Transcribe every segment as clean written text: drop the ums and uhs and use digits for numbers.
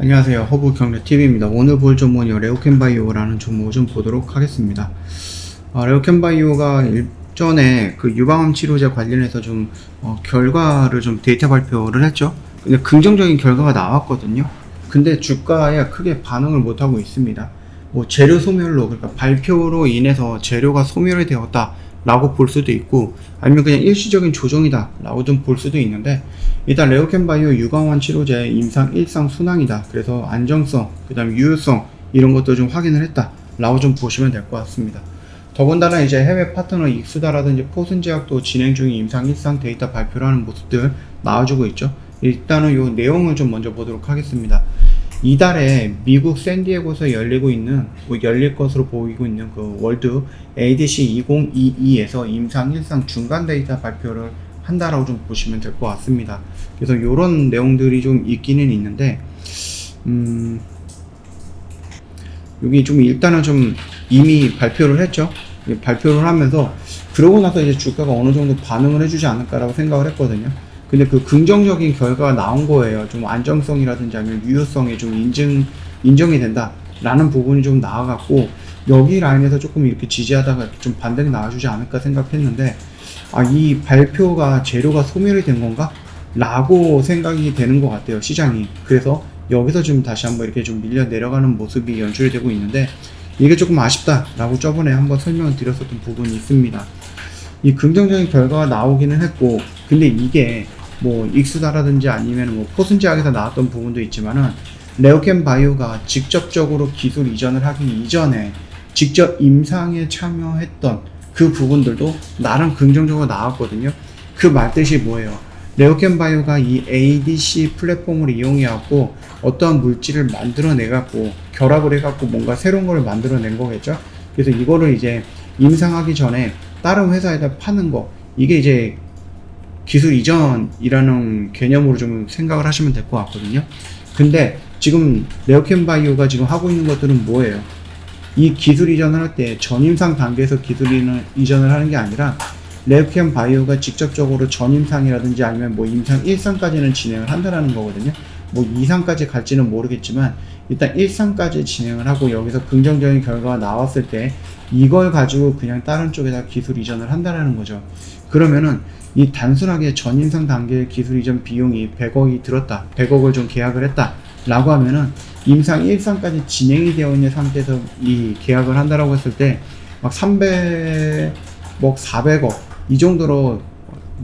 안녕하세요. 허브경제TV입니다. 오늘 볼 종목은 레오캠바이오라는 종목을 좀 보도록 하겠습니다. 레오캠바이오가 일전에 그 유방암 치료제 관련해서 좀 결과를 좀 데이터 발표를 했죠. 근데 긍정적인 결과가 나왔거든요. 근데 주가에 크게 반응을 못하고 있습니다. 뭐 재료 소멸로, 그러니까 발표로 인해서 재료가 소멸이 되었다 라고 볼 수도 있고, 아니면 그냥 일시적인 조정이다 라고 좀 볼 수도 있는데, 일단 레오캠바이오 유방암 치료제 임상 1상 순항이다. 그래서 안정성, 그 다음에 유효성 이런 것도 좀 확인을 했다 라고 좀 보시면 될 것 같습니다. 더군다나 이제 해외 파트너 익스다라든지 포슨제약도 진행 중인 임상 1상 데이터 발표라는 모습들 나와주고 있죠. 일단은 요 내용을 좀 먼저 보도록 하겠습니다. 이달에 미국 샌디에고에서 열릴 것으로 보이고 있는 그 월드 ADC 2022에서 임상 1상 중간 데이터 발표를 한다라고 좀 보시면 될 것 같습니다. 그래서 요런 내용들이 좀 있기는 있는데, 여기 좀 일단은 좀 이미 발표를 했죠. 발표를 하면서 그러고 나서 이제 주가가 어느 정도 반응을 해주지 않을까라고 생각을 했거든요. 근데 그 긍정적인 결과가 나온 거예요. 좀 안정성이라든지 아니면 유효성이 좀 인정이 된다라는 부분이 좀 나와갖고, 여기 라인에서 조금 이렇게 지지하다가 좀 반등이 나와주지 않을까 생각했는데, 이 발표가 재료가 소멸이 된 건가? 라고 생각이 되는 것 같아요, 시장이. 그래서 여기서 좀 다시 한번 이렇게 좀 밀려 내려가는 모습이 연출이 되고 있는데, 이게 조금 아쉽다라고 저번에 한번 설명을 드렸었던 부분이 있습니다. 이 긍정적인 결과가 나오기는 했고, 근데 이게 뭐 익스다라든지 아니면 뭐 포슨제약에서 나왔던 부분도 있지만은, 레오캠바이오가 직접적으로 기술 이전을 하기 이전에 직접 임상에 참여했던 그 부분들도 나름 긍정적으로 나왔거든요. 그 말뜻이 뭐예요? 레오캠바이오가 이 ADC 플랫폼을 이용해갖고 어떠한 물질을 만들어내갖고 결합을 해갖고 뭔가 새로운 걸 만들어낸 거겠죠. 그래서 이거를 이제 임상하기 전에 다른 회사에다 파는 거, 이게 이제 기술 이전이라는 개념으로 좀 생각을 하시면 될 것 같거든요. 근데 지금 레오캠바이오가 지금 하고 있는 것들은 뭐예요? 이 기술 이전을 할 때 전임상 단계에서 기술 이전을 하는 게 아니라, 레오캠바이오가 직접적으로 전임상이라든지 아니면 뭐 임상 1상까지는 진행을 한다는 거거든요. 뭐 2상까지 갈지는 모르겠지만 일단 1상까지 진행을 하고, 여기서 긍정적인 결과가 나왔을 때 이걸 가지고 그냥 다른 쪽에다 기술 이전을 한다는 거죠. 그러면은 이 단순하게 전임상 단계의 기술 이전 비용이 100억이 들었다, 100억을 좀 계약을 했다 라고 하면은, 임상 1상까지 진행이 되어 있는 상태에서 이 계약을 한다라고 했을 때 막 300억, 400억 이 정도로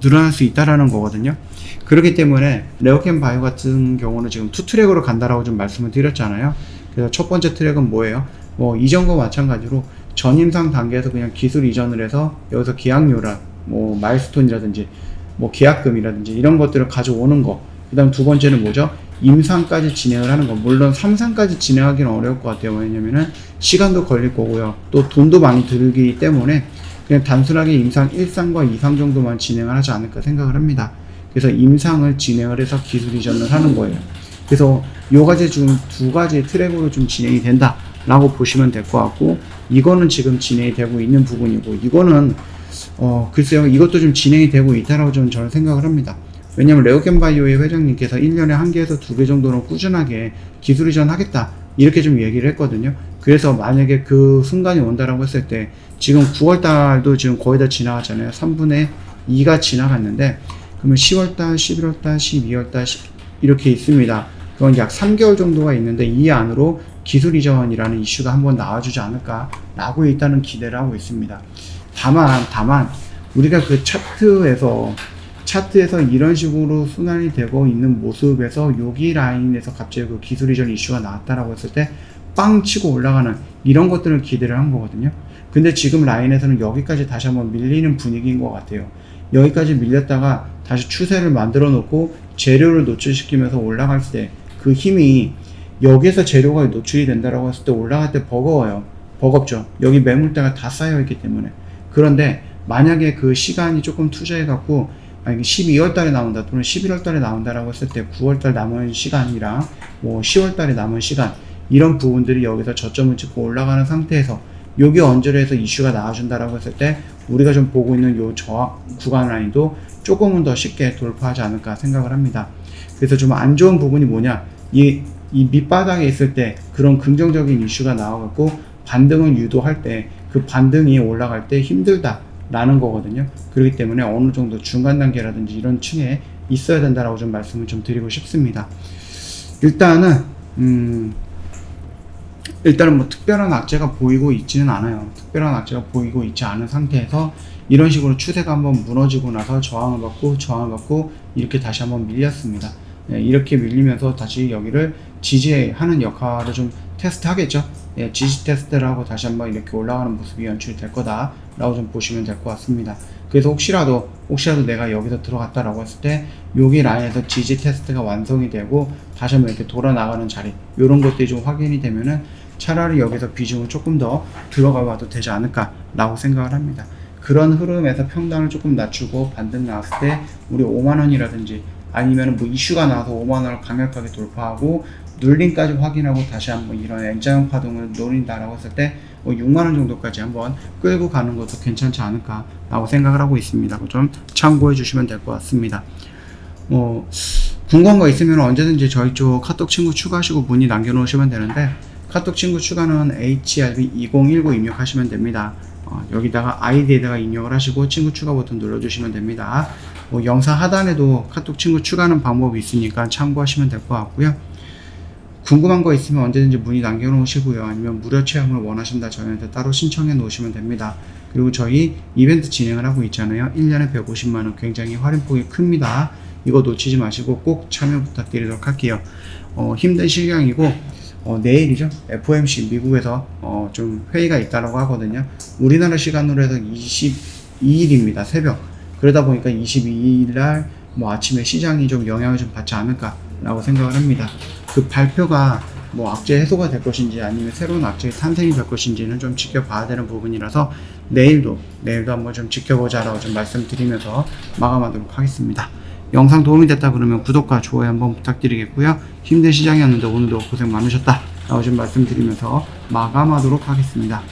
늘어날 수 있다라는 거거든요. 그렇기 때문에 레오캠바이오 같은 경우는 지금 2트랙으로 간다라고 좀 말씀을 드렸잖아요. 그래서 첫 번째 트랙은 뭐예요? 뭐 이전과 마찬가지로 전임상 단계에서 그냥 기술 이전을 해서 여기서 계약료라 뭐 마일스톤이라든지 뭐 계약금이라든지 이런 것들을 가져오는 거. 그 다음 두 번째는 뭐죠? 임상까지 진행을 하는 거. 물론 3상까지 진행하기는 어려울 것 같아요. 왜냐면은 시간도 걸릴 거고요. 또 돈도 많이 들기 때문에 그냥 단순하게 임상 1상과 2상 정도만 진행을 하지 않을까 생각을 합니다. 그래서 임상을 진행을 해서 기술 이전을 하는 거예요. 그래서 요 가지 중 두 가지 트랙으로 좀 진행이 된다 라고 보시면 될 것 같고, 이거는 지금 진행이 되고 있는 부분이고, 이거는 글쎄요, 이것도 좀 진행이 되고 있다라고 좀 저는 생각을 합니다. 왜냐면 레오캠바이오의 회장님께서 1년에 1개에서 2개 정도는 꾸준하게 기술 이전 하겠다 이렇게 좀 얘기를 했거든요. 그래서 만약에 그 순간이 온다라고 했을 때, 지금 9월달도 지금 거의 다 지나갔잖아요. 3분의 2가 지나갔는데, 그러면 10월달, 11월달, 12월달 이렇게 있습니다. 그건 약 3개월 정도가 있는데, 이 안으로 기술 이전이라는 이슈가 한번 나와주지 않을까 라고 일단은 기대를 하고 있습니다. 다만 우리가 그 차트에서 이런 식으로 순환이 되고 있는 모습에서 여기 라인에서 갑자기 그 기술 이전 이슈가 나왔다라고 했을 때 빵 치고 올라가는 이런 것들을 기대를 한 거거든요. 근데 지금 라인에서는 여기까지 다시 한번 밀리는 분위기인 것 같아요. 여기까지 밀렸다가 다시 추세를 만들어 놓고 재료를 노출시키면서 올라갈 때 그 힘이, 여기에서 재료가 노출이 된다라고 했을 때 올라갈 때 버겁죠. 여기 매물대가 다 쌓여 있기 때문에. 그런데 만약에 그 시간이 조금 투자해 갖고 만약에 12월 달에 나온다 또는 11월 달에 나온다라고 했을 때 9월 달 남은 시간이랑 뭐 10월 달에 남은 시간, 이런 부분들이 여기서 저점을 찍고 올라가는 상태에서 여기 언저리에서 이슈가 나와준다라고 했을 때, 우리가 좀 보고 있는 요 저항 구간 라인도 조금은 더 쉽게 돌파하지 않을까 생각을 합니다. 그래서 좀 안 좋은 부분이 뭐냐, 이 이 밑바닥에 있을 때 그런 긍정적인 이슈가 나와갖고 반등을 유도할 때 그 반등이 올라갈 때 힘들다라는 거거든요. 그렇기 때문에 어느 정도 중간 단계라든지 이런 층에 있어야 된다라고 좀 말씀을 좀 드리고 싶습니다. 일단은 뭐 특별한 악재가 보이고 있지는 않아요. 특별한 악재가 보이고 있지 않은 상태에서 이런 식으로 추세가 한번 무너지고 나서 저항을 받고 이렇게 다시 한번 밀렸습니다. 이렇게 밀리면서 다시 여기를 지지하는 역할을 좀 테스트 하겠죠. 지지 테스트를 하고 다시 한번 이렇게 올라가는 모습이 연출이 될 거다 라고 좀 보시면 될 것 같습니다. 그래서 혹시라도 내가 여기서 들어갔다라고 했을 때 여기 라인에서 지지 테스트가 완성이 되고 다시 한번 이렇게 돌아 나가는 자리, 이런 것들이 좀 확인이 되면은 차라리 여기서 비중을 조금 더 들어가 봐도 되지 않을까 라고 생각을 합니다. 그런 흐름에서 평단을 조금 낮추고 반등 나왔을 때 우리 5만원이라든지 아니면 뭐 이슈가 나와서 5만원을 강력하게 돌파하고 눌림까지 확인하고 다시 한번 이런 N자형 파동을 노린다라고 했을 때 6만원 정도까지 한번 끌고 가는 것도 괜찮지 않을까 라고 생각을 하고 있습니다. 좀 참고해 주시면 될 것 같습니다. 궁금한 거 있으면 언제든지 저희 쪽 카톡 친구 추가하시고 문의 남겨놓으시면 되는데, 카톡 친구 추가는 HRB2019 입력하시면 됩니다. 여기다가 아이디에다가 입력을 하시고 친구 추가 버튼 눌러주시면 됩니다. 영상 하단에도 카톡 친구 추가하는 방법이 있으니까 참고하시면 될 것 같고요. 궁금한 거 있으면 언제든지 문의 남겨놓으시고요. 아니면 무료 체험을 원하신다 저희한테 따로 신청해 놓으시면 됩니다. 그리고 저희 이벤트 진행을 하고 있잖아요. 1년에 150만원 굉장히 할인폭이 큽니다. 이거 놓치지 마시고 꼭 참여 부탁드리도록 할게요. 힘든 시간이고 내일이죠. FOMC 미국에서 좀 회의가 있다라고 하거든요. 우리나라 시간으로 해서 22일입니다. 새벽. 그러다 보니까 22일 날 아침에 시장이 좀 영향을 좀 받지 않을까 라고 생각을 합니다. 그 발표가 악재 해소가 될 것인지 아니면 새로운 악재의 탄생이 될 것인지는 좀 지켜봐야 되는 부분이라서 내일도 한번 좀 지켜보자 라고 좀 말씀드리면서 마감하도록 하겠습니다. 영상 도움이 됐다 그러면 구독과 좋아요 한번 부탁드리겠고요. 힘든 시장이었는데 오늘도 고생 많으셨다 라고 좀 말씀드리면서 마감하도록 하겠습니다.